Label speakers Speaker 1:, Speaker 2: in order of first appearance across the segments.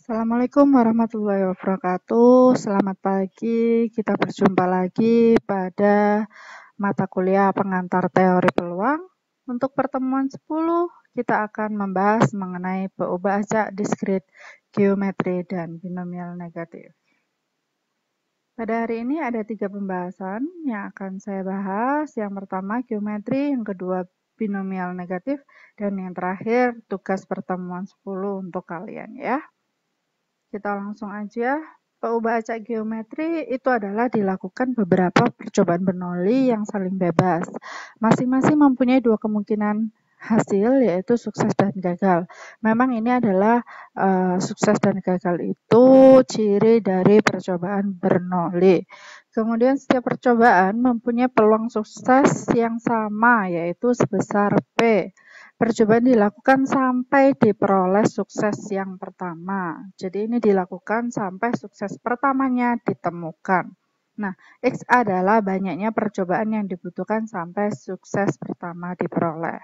Speaker 1: Assalamualaikum warahmatullahi wabarakatuh. Selamat pagi. Kita berjumpa lagi pada mata kuliah pengantar teori peluang. Untuk pertemuan 10, kita akan membahas mengenai peubah acak diskrit, geometri, dan binomial negatif. Pada hari ini ada 3 pembahasan yang akan saya bahas. Yang pertama geometri, yang kedua binomial negatif, dan yang terakhir tugas pertemuan 10 untuk kalian ya. Kita langsung aja. Peubah acak geometri itu adalah dilakukan beberapa percobaan Bernoulli yang saling bebas. Masing-masing mempunyai dua kemungkinan hasil, yaitu sukses dan gagal. Memang ini adalah sukses dan gagal itu ciri dari percobaan Bernoulli. Kemudian setiap percobaan mempunyai peluang sukses yang sama, yaitu sebesar P. Percobaan dilakukan sampai diperoleh sukses yang pertama. Jadi ini dilakukan sampai sukses pertamanya ditemukan. Nah, X adalah banyaknya percobaan yang dibutuhkan sampai sukses pertama diperoleh.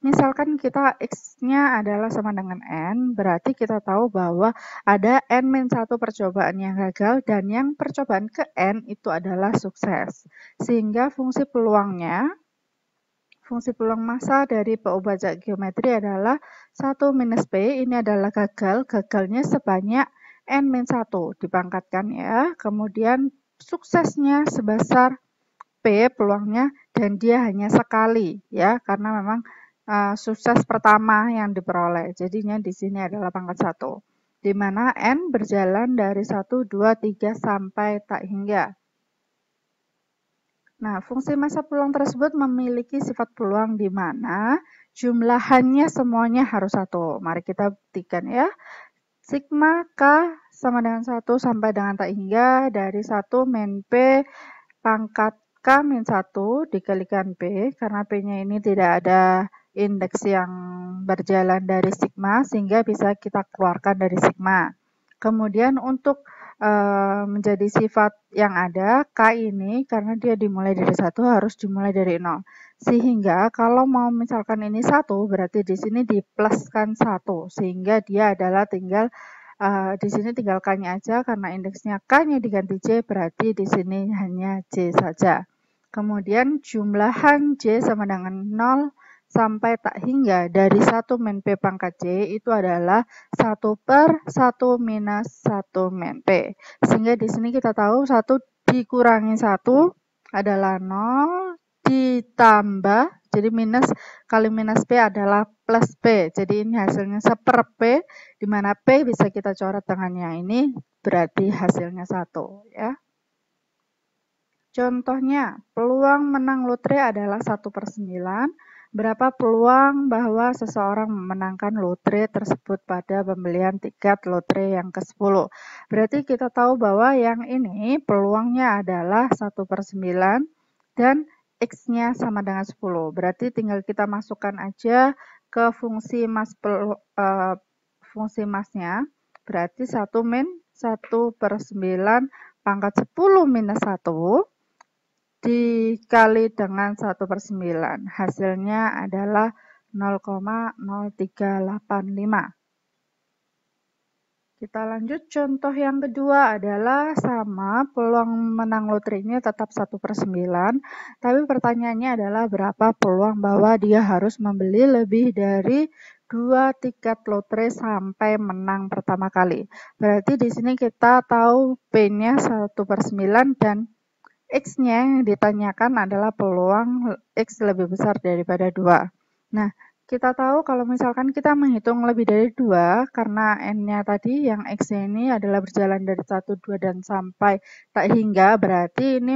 Speaker 1: Misalkan kita X-nya adalah sama dengan N, berarti kita tahu bahwa ada N-1 percobaan yang gagal dan yang percobaan ke N itu adalah sukses. Sehingga fungsi peluang massa dari peubah acak geometri adalah 1 minus P, ini adalah gagalnya sebanyak N-1 dipangkatkan ya. Kemudian suksesnya sebesar P peluangnya dan dia hanya sekali ya, karena memang sukses pertama yang diperoleh. Jadinya di sini adalah pangkat 1. Di mana N berjalan dari 1, 2, 3 sampai tak hingga. Nah, fungsi massa peluang tersebut memiliki sifat peluang di mana jumlahannya semuanya harus 1. Mari kita buktikan ya. Sigma K sama dengan 1 sampai dengan tak hingga dari 1 min P pangkat K min 1 dikalikan P, karena P-nya ini tidak ada indeks yang berjalan dari sigma sehingga bisa kita keluarkan dari sigma. Kemudian untuk menjadi sifat yang ada, K ini karena dia dimulai dari 1 harus dimulai dari 0. Sehingga kalau mau misalkan ini 1, berarti di sini dipluskan 1. Sehingga dia adalah tinggal di sini tinggal K-nya aja, karena indeksnya K-nya diganti J, berarti di sini hanya J saja. Kemudian jumlahan J sama dengan 0 sampai tak hingga dari 1 min P pangkat J itu adalah 1 per 1 minus 1 min P. Sehingga di sini kita tahu 1 dikurangi 1 adalah 0 ditambah, jadi minus kali minus P adalah plus P. Jadi ini hasilnya 1 per P, di mana P bisa kita coret dengan yang ini, berarti hasilnya 1 ya. Contohnya, peluang menang lotre adalah 1/9. Berapa peluang bahwa seseorang memenangkan lotre tersebut pada pembelian tiket lotre yang ke-10? Berarti kita tahu bahwa yang ini peluangnya adalah 1/9 dan X-nya sama dengan 10. Berarti tinggal kita masukkan aja ke fungsi mas-nya. Berarti 1 min 1/9 pangkat 10 minus 1 dikali dengan 1/9. Hasilnya adalah 0,0385. Kita lanjut, contoh yang kedua adalah sama, peluang menang loterinya tetap 1/9, tapi pertanyaannya adalah berapa peluang bahwa dia harus membeli lebih dari 2 tiket lotre sampai menang pertama kali. Berarti di sini kita tahu P-nya 1/9 dan X-nya yang ditanyakan adalah peluang X lebih besar daripada 2. Nah, kita tahu kalau misalkan kita menghitung lebih dari 2, karena N-nya tadi yang X-nya ini adalah berjalan dari 1, 2, dan sampai tak hingga, berarti ini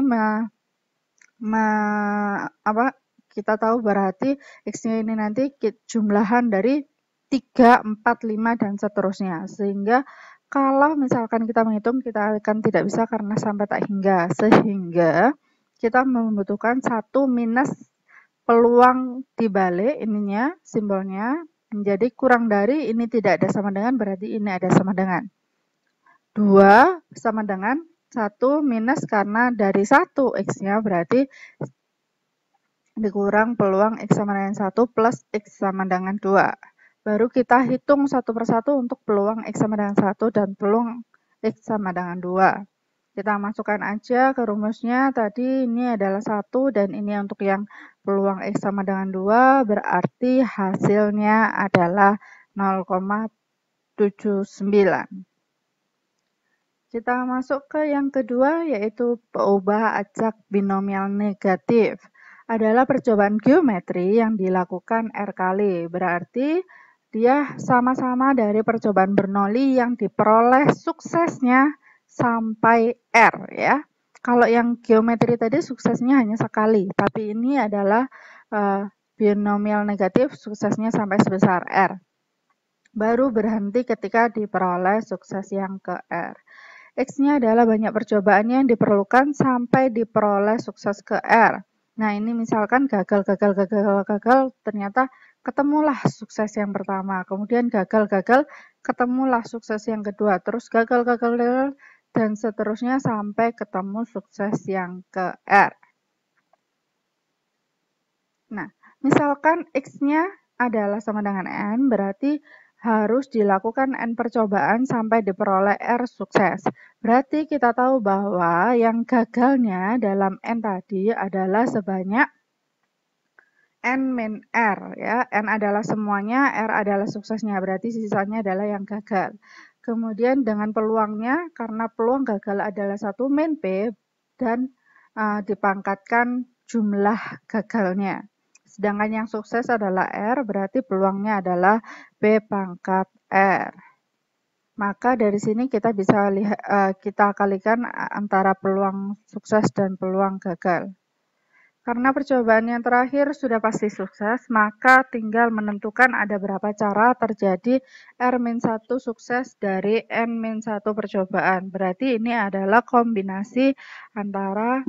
Speaker 1: kita tahu berarti X-nya ini nanti jumlahan dari 3, 4, 5, dan seterusnya. Sehingga kalau misalkan kita menghitung, kita akan tidak bisa karena sampai tak hingga. Sehingga kita membutuhkan 1 minus peluang dibalik ininya, simbolnya, menjadi kurang dari, ini tidak ada sama dengan, berarti ini ada sama dengan. 2 sama dengan 1 minus, karena dari 1 X-nya berarti dikurang peluang X sama dengan 1 plus X sama dengan 2. Baru kita hitung satu persatu untuk peluang X sama dengan 1 dan peluang X sama dengan 2. Kita masukkan aja ke rumusnya, tadi ini adalah 1 dan ini untuk yang peluang X sama dengan 2, berarti hasilnya adalah 0,79. Kita masuk ke yang kedua, yaitu peubah acak binomial negatif. Adalah percobaan geometri yang dilakukan R kali, berarti dia sama-sama dari percobaan Bernoulli yang diperoleh suksesnya sampai R ya. Kalau yang geometri tadi suksesnya hanya sekali, tapi ini adalah binomial negatif suksesnya sampai sebesar R. Baru berhenti ketika diperoleh sukses yang ke R. X-nya adalah banyak percobaan yang diperlukan sampai diperoleh sukses ke R. Nah, ini misalkan gagal, ternyata ketemulah sukses yang pertama, kemudian gagal, ketemulah sukses yang kedua, terus gagal, dan seterusnya sampai ketemu sukses yang ke R. Nah, misalkan X-nya adalah sama dengan N, berarti harus dilakukan N percobaan sampai diperoleh R sukses. Berarti kita tahu bahwa yang gagalnya dalam N tadi adalah sebanyak N min R ya. N adalah semuanya, R adalah suksesnya, berarti sisanya adalah yang gagal. Kemudian dengan peluangnya, karena peluang gagal adalah 1 min P dan dipangkatkan jumlah gagalnya. Sedangkan yang sukses adalah R, berarti peluangnya adalah P pangkat R. Maka dari sini kita bisa lihat, kita kalikan antara peluang sukses dan peluang gagal. Karena percobaan yang terakhir sudah pasti sukses, maka tinggal menentukan ada berapa cara terjadi R-1 sukses dari N-1 percobaan. Berarti ini adalah kombinasi antara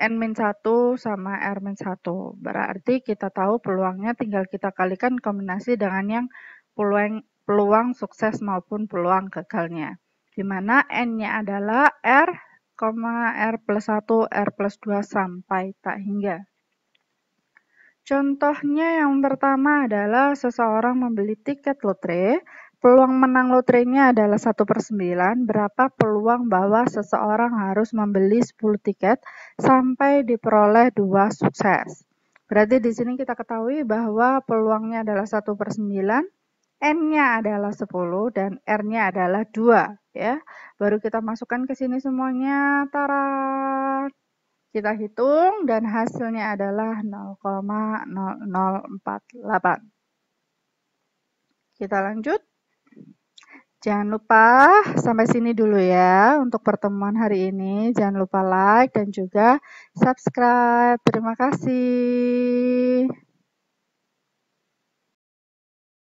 Speaker 1: N-1 sama R-1. Berarti kita tahu peluangnya tinggal kita kalikan kombinasi dengan yang peluang sukses maupun peluang gagalnya. Di mana N-nya adalah R, R plus 1, R plus 2 sampai tak hingga. Contohnya yang pertama adalah seseorang membeli tiket lotre. Peluang menang lotrenya adalah 1/9. Berapa peluang bahwa seseorang harus membeli 10 tiket sampai diperoleh 2 sukses. Berarti di sini kita ketahui bahwa peluangnya adalah 1/9. N-nya adalah 10 dan R-nya adalah 2 ya. Baru kita masukkan ke sini semuanya, tara. Kita hitung dan hasilnya adalah 0,0048. Kita lanjut. Jangan lupa sampai sini dulu ya untuk pertemuan hari ini. Jangan lupa like dan juga subscribe. Terima kasih.